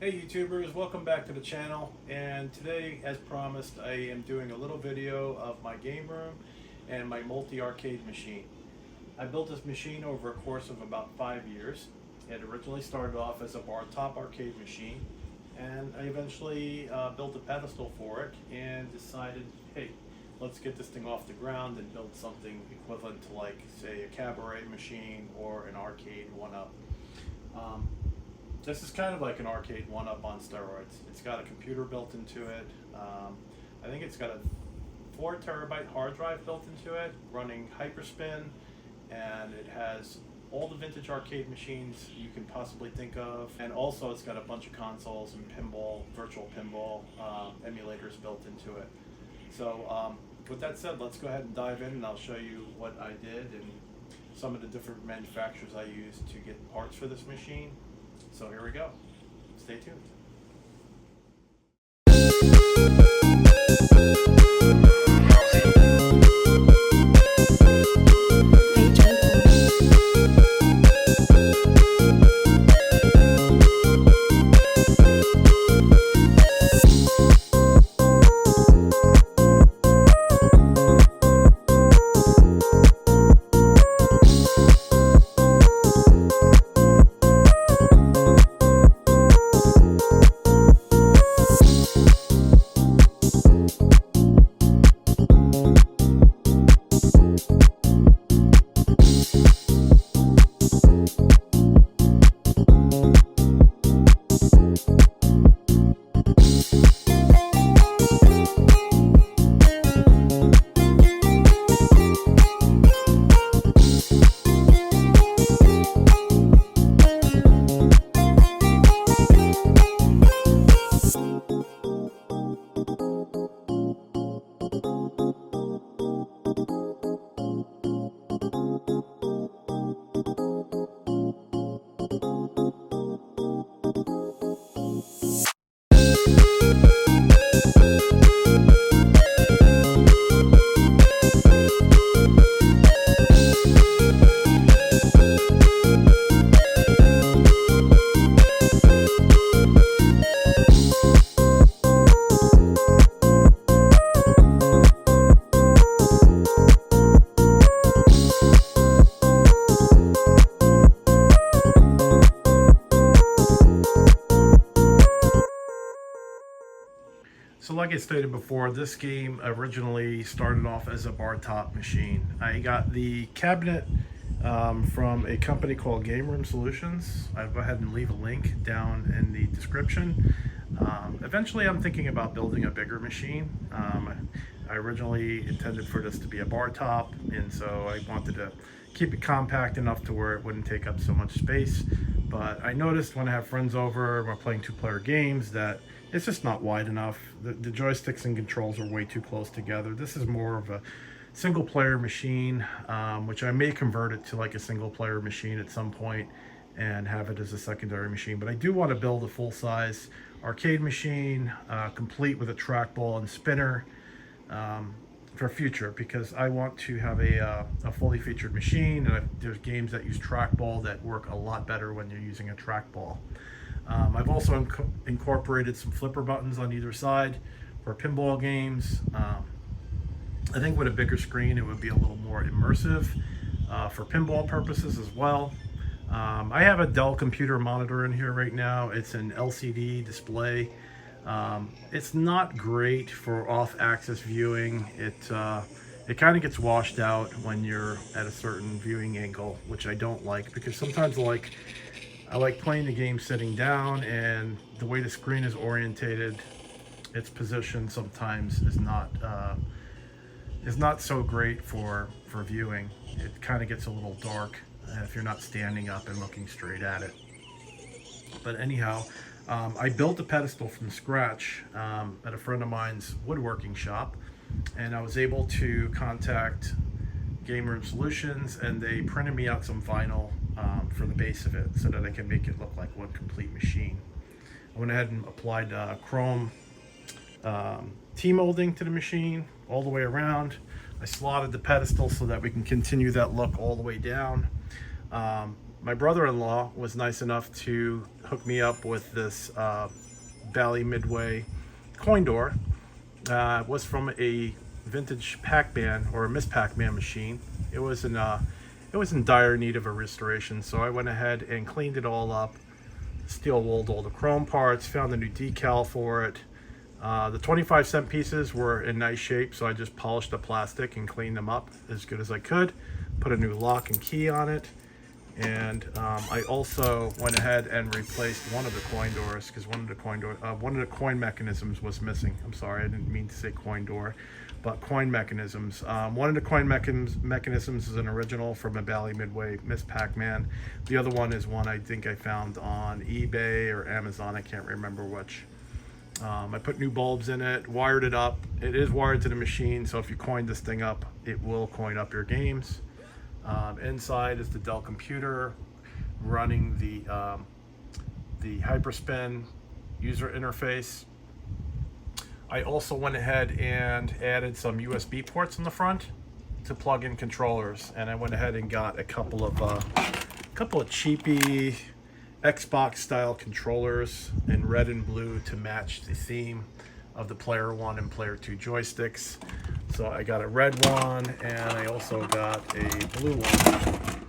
Hey YouTubers, welcome back to the channel, and today, as promised, I am doing a little video of my game room and my multi-arcade machine. I built this machine over a course of about 5 years. It originally started off as a bar top arcade machine, and I eventually built a pedestal for it and decided, hey, let's get this thing off the ground and build something equivalent to, like, say, a cabaret machine or an arcade one-up. This is kind of like an arcade one-up on steroids. It's got a computer built into it. I think it's got a 4 terabyte hard drive built into it, running Hyperspin, and it has all the vintage arcade machines you can possibly think of. And also it's got a bunch of consoles and pinball, virtual pinball emulators built into it. So with that said, let's go ahead and dive in, and I'll show you what I did and some of the different manufacturers I used to get parts for this machine. So here we go. Stay tuned. So like I stated before, this game originally started off as a bar top machine. I got the cabinet from a company called Game Room Solutions. I'll go ahead and leave a link down in the description. Eventually I'm thinking about building a bigger machine. I originally intended for this to be a bar top, and so I wanted to keep it compact enough to where it wouldn't take up so much space. But I noticed when I have friends over, we're playing 2-player games, that it's just not wide enough. The joysticks and controls are way too close together. This is more of a single player machine, which I may convert it to like a single player machine at some point and have it as a secondary machine. But I do want to build a full-size arcade machine, complete with a trackball and spinner, for future, because I want to have a fully featured machine, and there's games that use trackball that work a lot better when you're using a trackball. I've also incorporated some flipper buttons on either side for pinball games. I think with a bigger screen it would be a little more immersive for pinball purposes as well. I have a Dell computer monitor in here right now. It's an LCD display. It's not great for off-axis viewing. It kind of gets washed out when you're at a certain viewing angle, which I don't like, because sometimes I like playing the game sitting down, and the way the screen is orientated, its position sometimes is not so great for viewing. It kind of gets a little dark if you're not standing up and looking straight at it. But anyhow, I built a pedestal from scratch at a friend of mine's woodworking shop, and I was able to contact Game Room Solutions, and they printed me out some vinyl for the base of it so that I can make it look like one complete machine. I went ahead and applied chrome T-molding to the machine all the way around. I slotted the pedestal so that we can continue that look all the way down. My brother-in-law was nice enough to hook me up with this Bally Midway coin door. It was from a vintage Pac-Man, or a Miss Pac-Man machine. It was in dire need of a restoration, so I went ahead and cleaned it all up, steel wooled all the chrome parts, found a new decal for it. The 25-cent pieces were in nice shape, so I just polished the plastic and cleaned them up as good as I could. Put a new lock and key on it, and I also went ahead and replaced one of the coin doors, because one of the coin mechanisms was missing. I'm sorry, I didn't mean to say coin door, but coin mechanisms. One of the coin mechanisms is an original from a Bally Midway Miss Pac-Man. The other one is one I think I found on eBay or Amazon. I can't remember which. I put new bulbs in it, wired it up. It is wired to the machine, so if you coin this thing up, it will coin up your games. Inside is the Dell computer running the Hyperspin user interface. I also went ahead and added some USB ports in the front to plug in controllers, and I went ahead and got a couple of cheapy Xbox style controllers in red and blue to match the theme of the Player 1 and Player 2 joysticks. So I got a red one, and I also got a blue one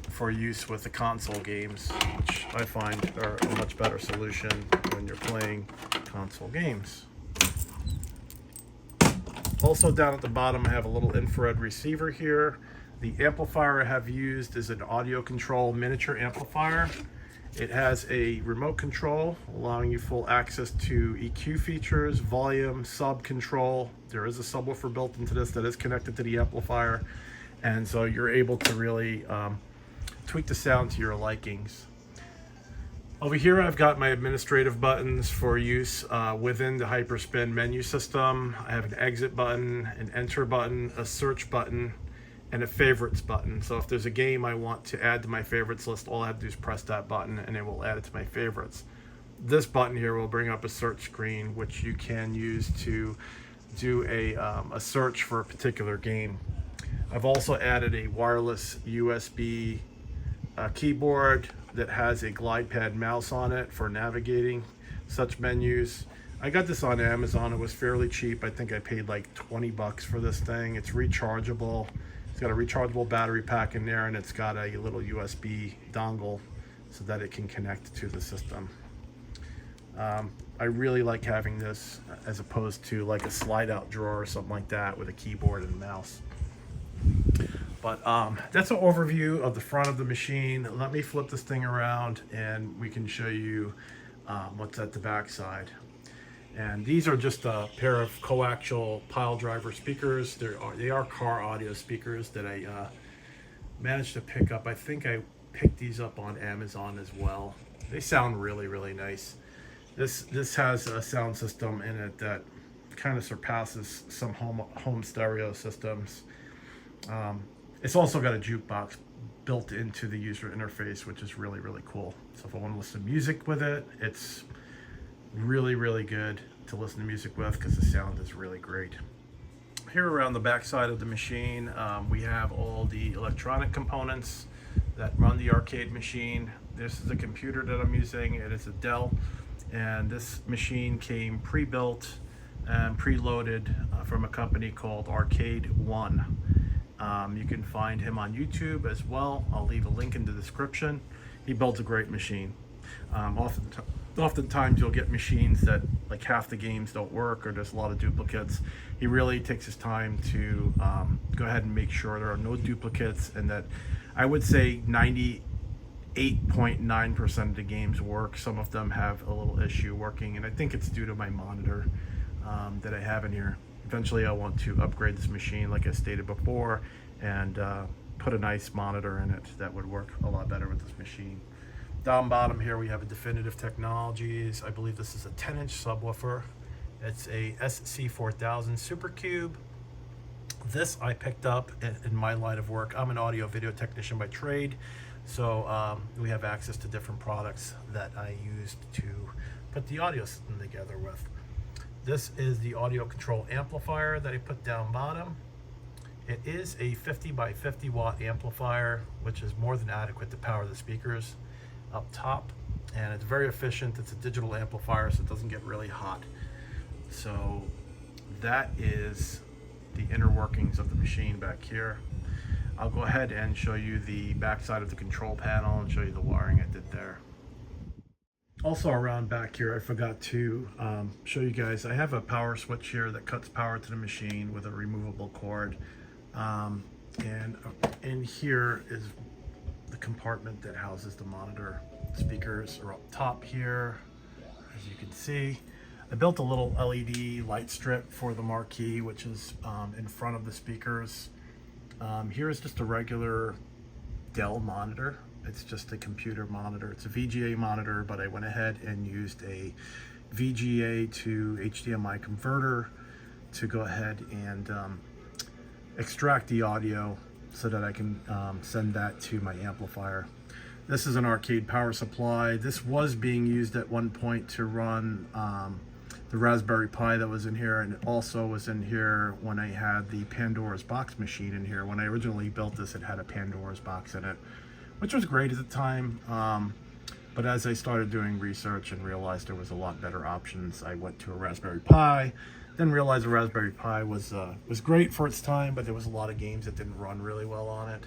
for use with the console games, which I find are a much better solution when you're playing console games. Also down at the bottom, I have a little infrared receiver here. The amplifier I have used is an Audio Control miniature amplifier. It has a remote control allowing you full access to EQ features, volume, sub control. There is a subwoofer built into this that is connected to the amplifier, and so you're able to really tweak the sound to your likings. Over here I've got my administrative buttons for use within the Hyperspin menu system. I have an exit button, an enter button, a search button, and a favorites button. So if there's a game I want to add to my favorites list, all I have to do is press that button and it will add it to my favorites. This button here will bring up a search screen, which you can use to do a search for a particular game. I've also added a wireless USB keyboard that has a GlidePad mouse on it for navigating such menus. I got this on Amazon. It was fairly cheap. I think I paid like 20 bucks for this thing. It's rechargeable. It's got a rechargeable battery pack in there, and it's got a little USB dongle so that it can connect to the system. I really like having this as opposed to like a slide out drawer or something like that with a keyboard and mouse. But that's an overview of the front of the machine. Let me flip this thing around and we can show you what's at the back side. And these are just a pair of coaxial pile driver speakers. They are car audio speakers that I managed to pick up. I think I picked these up on Amazon as well. They sound really, really nice. This has a sound system in it that kind of surpasses some home stereo systems. It's also got a jukebox built into the user interface, which is really, really cool. So if I want to listen to music with it, it's really, really good to listen to music with because the sound is really great. Here around the back side of the machine, we have all the electronic components that run the arcade machine. This is the computer that I'm using. It is a Dell, and this machine came pre-built and preloaded from a company called Arcade One. You can find him on YouTube as well. I'll leave a link in the description. He builds a great machine. Oftentimes you'll get machines that like half the games don't work or there's a lot of duplicates. He really takes his time to go ahead and make sure there are no duplicates, and that I would say 98.9% of the games work. Some of them have a little issue working, and I think it's due to my monitor that I have in here. Eventually I want to upgrade this machine, like I stated before, and put a nice monitor in it that would work a lot better with this machine. Down bottom here we have a Definitive Technologies. I believe this is a 10-inch subwoofer. It's a SC4000 Supercube. This I picked up in my line of work. I'm an audio video technician by trade, so we have access to different products that I used to put the audio system together with. This is the audio control amplifier that I put down bottom. It is a 50 by 50 watt amplifier, which is more than adequate to power the speakers up top, and it's very efficient. It's a digital amplifier, so it doesn't get really hot. So that is the inner workings of the machine back here. I'll go ahead and show you the back side of the control panel and show you the wiring I did there. Also around back here, I forgot to show you guys, I have a power switch here that cuts power to the machine with a removable cord. And in here is the compartment that houses the monitor. Speakers are up top here, as you can see. I built a little LED light strip for the marquee, which is in front of the speakers. Here is just a regular Dell monitor. It's just a computer monitor. It's a VGA monitor, but I went ahead and used a VGA to HDMI converter to go ahead and extract the audio so that I can send that to my amplifier. This is an arcade power supply. This was being used at one point to run the Raspberry Pi that was in here, and it also was in here when I had the Pandora's Box machine in here. When I originally built this, it had a Pandora's Box in it, which was great at the time. But as I started doing research and realized there was a lot better options, I went to a Raspberry Pi. Then realized the Raspberry Pi was great for its time, but there was a lot of games that didn't run really well on it.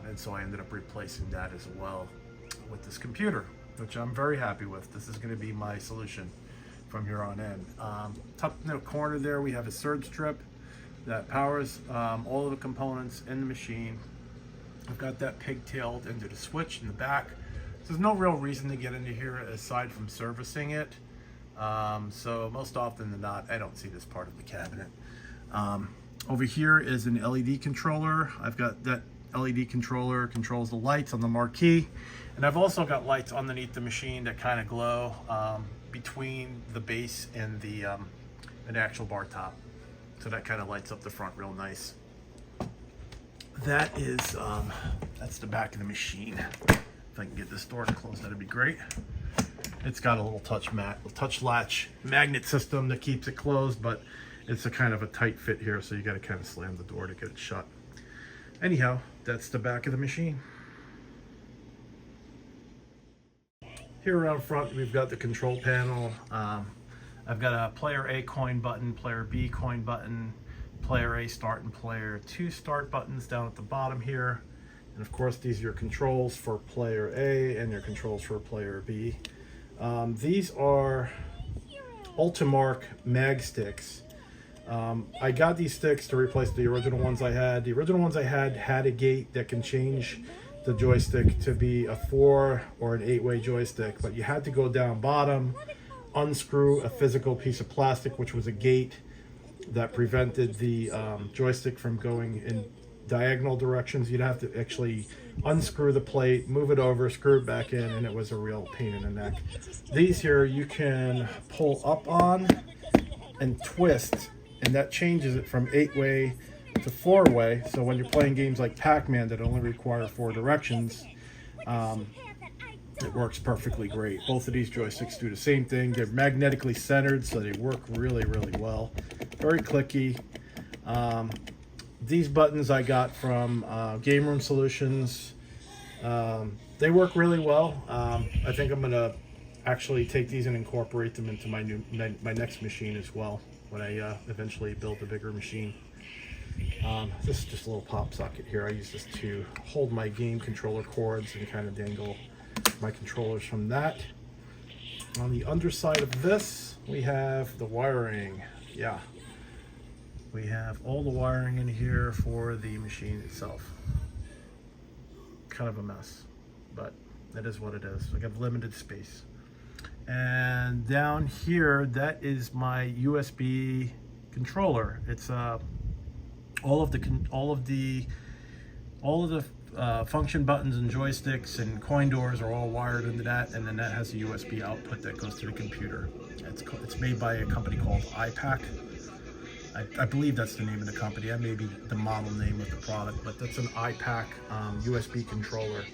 And so I ended up replacing that as well with this computer, which I'm very happy with. This is going to be my solution from here on in. Top in the corner there, we have a surge strip that powers all of the components in the machine. I've got that pigtailed into the switch in the back. So there's no real reason to get into here aside from servicing it. So most often than not, I don't see this part of the cabinet. Over here is an LED controller. I've got that LED controller controls the lights on the marquee, and I've also got lights underneath the machine that kind of glow between the base and the actual bar top. So that kind of lights up the front real nice. That is that's the back of the machine. If I can get this door to close, that'd be great. It's got a little touch latch magnet system that keeps it closed, but it's a kind of a tight fit here, so you got to kind of slam the door to get it shut. Anyhow, that's the back of the machine. Here around front, we've got the control panel. I've got a player A coin button, player B coin button, player A start and player 2 start buttons down at the bottom here. And of course, these are your controls for player A and your controls for player B. These are Ultimark mag sticks. I got these sticks to replace the original ones I had. The original ones I had a gate that can change the joystick to be a 4 or an 8-way joystick, but you had to go down bottom, unscrew a physical piece of plastic, which was a gate that prevented the joystick from going in diagonal directions. You'd have to actually unscrew the plate, move it over, screw it back in, and it was a real pain in the neck. These here you can pull up on and twist, and that changes it from 8-way to 4-way. So when you're playing games like Pac-Man that only require 4 directions, it works perfectly great. Both of these joysticks do the same thing. They're magnetically centered, so they work really, really well. Very clicky. These buttons I got from Game Room Solutions. They work really well. I think I'm gonna actually take these and incorporate them into my next machine as well when I eventually build a bigger machine. This is just a little pop socket here. I use this to hold my game controller cords and kind of dangle my controllers from that. On the underside of this, we have the wiring. Yeah, we have all the wiring in here for the machine itself. Kind of a mess, but that is what it is. I have limited space. And down here, that is my USB controller. It's all of the function buttons and joysticks and coin doors are all wired into that, and then that has a USB output that goes to the computer. It's made by a company called iPac. I believe that's the name of the company. That may be the model name of the product, but that's an iPac USB controller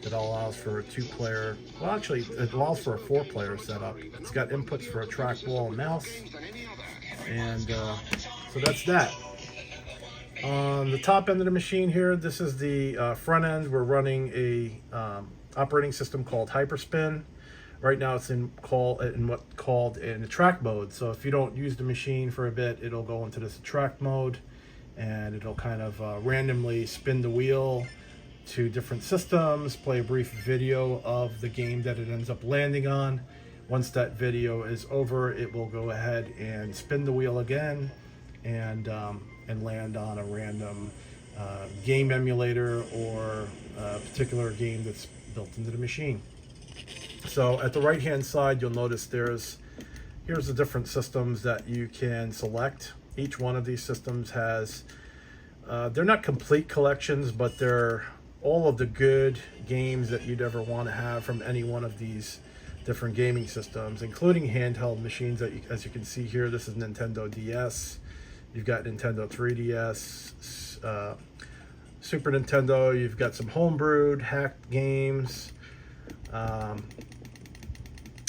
that allows for a 2-player, well actually it allows for a 4-player setup. It's got inputs for a trackball and mouse, and so that's that. On the top end of the machine here, this is the front end. We're running a operating system called Hyperspin. Right now it's in what's called in attract mode. So if you don't use the machine for a bit, it'll go into this attract mode, and it'll kind of randomly spin the wheel to different systems, play a brief video of the game that it ends up landing on. Once that video is over, it will go ahead and spin the wheel again and land on a random game emulator or a particular game that's built into the machine. So at the right hand side, you'll notice here's the different systems that you can select. Each one of these systems has they're not complete collections, but they're all of the good games that you'd ever want to have from any one of these different gaming systems, including handheld machines that as you can see here, this is Nintendo DS. You've got Nintendo 3DS, Super Nintendo. You've got some homebrewed, hacked games.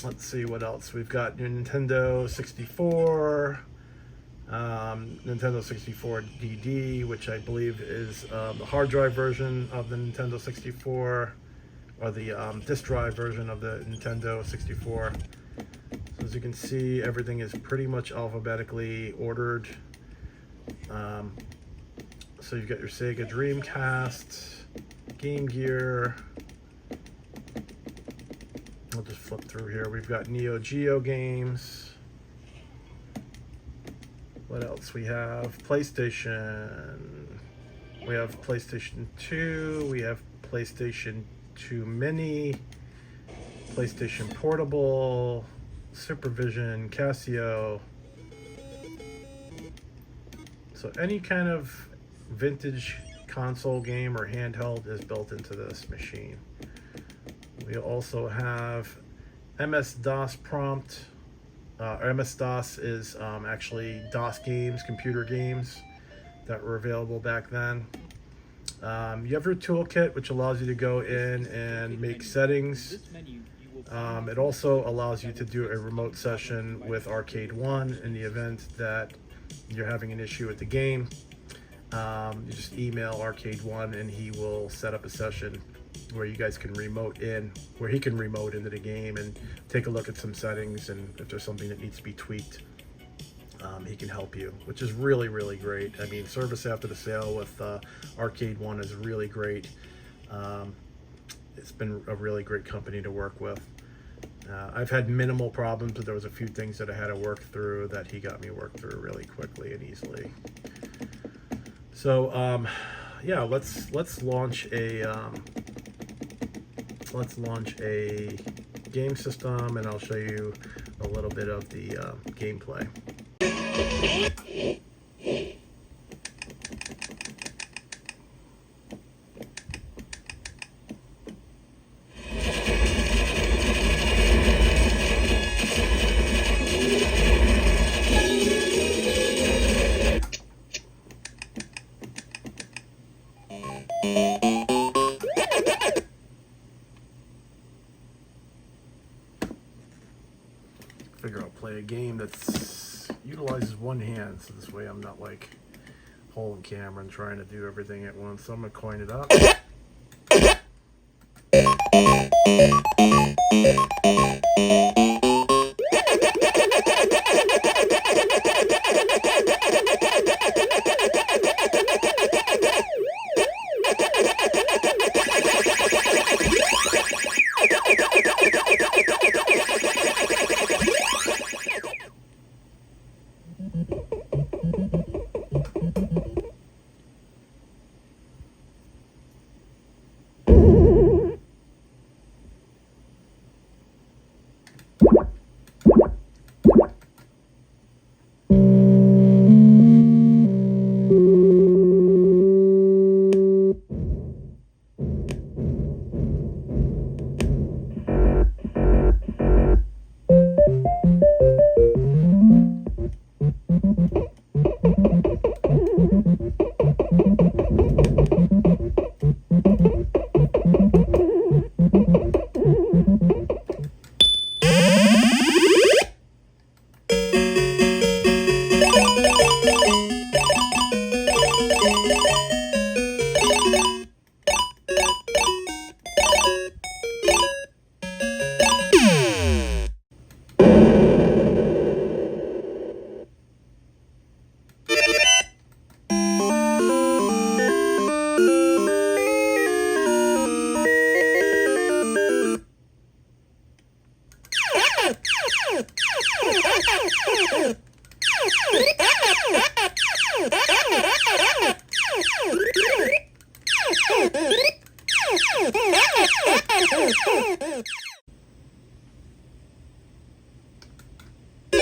Let's see what else. We've got your Nintendo 64, Nintendo 64 DD, which I believe is the hard drive version of the Nintendo 64, or the disk drive version of the Nintendo 64. So as you can see, everything is pretty much alphabetically ordered. So you've got your Sega Dreamcast, Game Gear. I'll just flip through here. We've got Neo Geo games. What else? We have PlayStation. We have PlayStation 2. We have PlayStation 2 Mini, PlayStation Portable, Supervision, Casio. So any kind of vintage console game or handheld is built into this machine. We also have MS-DOS prompt. MS-DOS is actually DOS games, computer games that were available back then. You have your toolkit, which allows you to go in and make settings. It also allows you to do a remote session with Arcade1 in the event that you're having an issue with the game. You just email Arcade1 and he will set up a session where you guys can remote in, where he can remote into the game and take a look at some settings, and if there's something that needs to be tweaked, he can help you, which is really, really great. I mean, service after the sale with Arcade1 is really great. It's been a really great company to work with. I've had minimal problems, but there was a few things that I had to work through that he got me worked through really quickly and easily. So yeah, let's launch a game system, and I'll show you a little bit of the gameplay. Figure I'll play a game that utilizes one hand, so this way I'm not like holding camera and trying to do everything at once. So I'm gonna coin it up.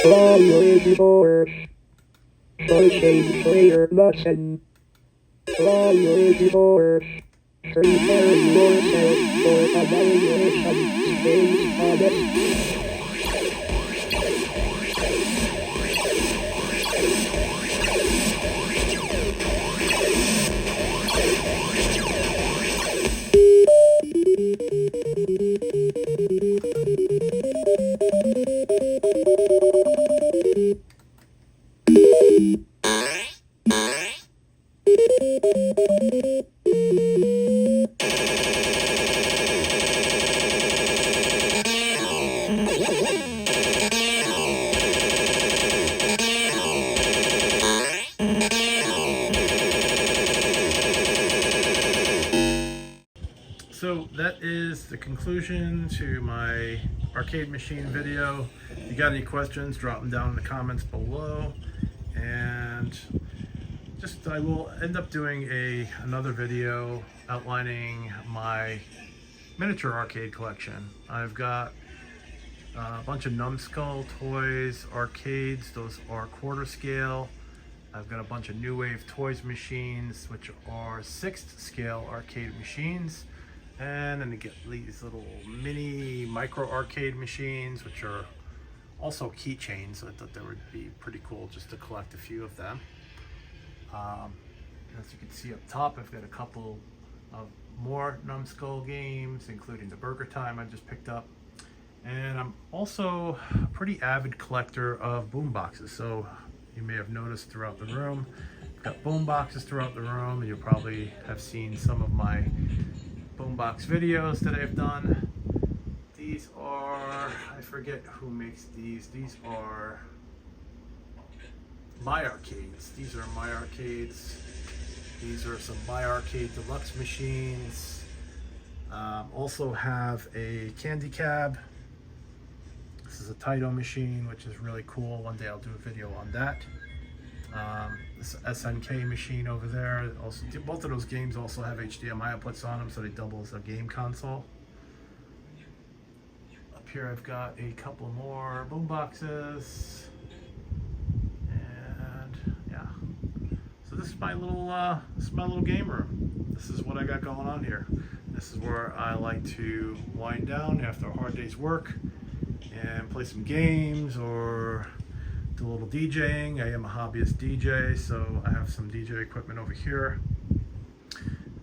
Priority for Pushing player button. Priority for Preparing yourself for evaluation. Space audit. So that is the conclusion to my arcade machine video. If you got any questions, drop them down in the comments below. And I will end up doing another video outlining my miniature arcade collection. I've got a bunch of Numbskull toys, arcades, those are quarter scale. I've got a bunch of New Wave Toys machines, which are 6th scale arcade machines. And then you get these little mini micro arcade machines, which are also keychains. I thought that would be pretty cool just to collect a few of them. As you can see up top, I've got a couple of more Numbskull games, including the Burger Time I just picked up. And I'm also a pretty avid collector of boom boxes. So you may have noticed throughout the room, I've got boom boxes throughout the room. You'll probably have seen some of my boombox videos that I've done. These are, I forget who makes these. These are My Arcades. These are My Arcades. These are some My Arcade Deluxe machines. Also have a Candy Cab. This is a Taito machine, which is really cool. One day I'll do a video on that. This SNK machine over there. Also, both of those games also have HDMI outputs on them, so they double as a game console. Up here I've got a couple more boom boxes, and yeah. So this is my little game room. This is what I got going on here. This is where I like to wind down after a hard day's work and play some games or do a little DJing. I am a hobbyist DJ, so I have some DJ equipment over here.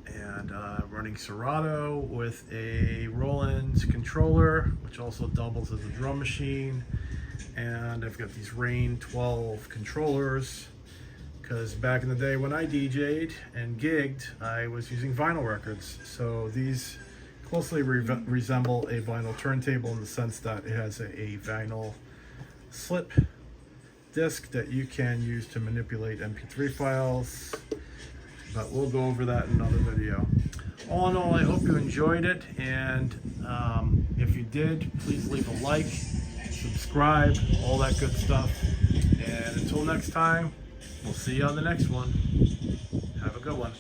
And running Serato with a Roland controller, which also doubles as a drum machine. And I've got these Rain 12 controllers, because back in the day when I DJ'd and gigged, I was using vinyl records. So these closely resemble a vinyl turntable in the sense that it has a vinyl slip disc that you can use to manipulate MP3 files, but we'll go over that in another video. All in all, I hope you enjoyed it, and if you did, please leave a like, subscribe, all that good stuff. And until next time, we'll see you on the next one. Have a good one.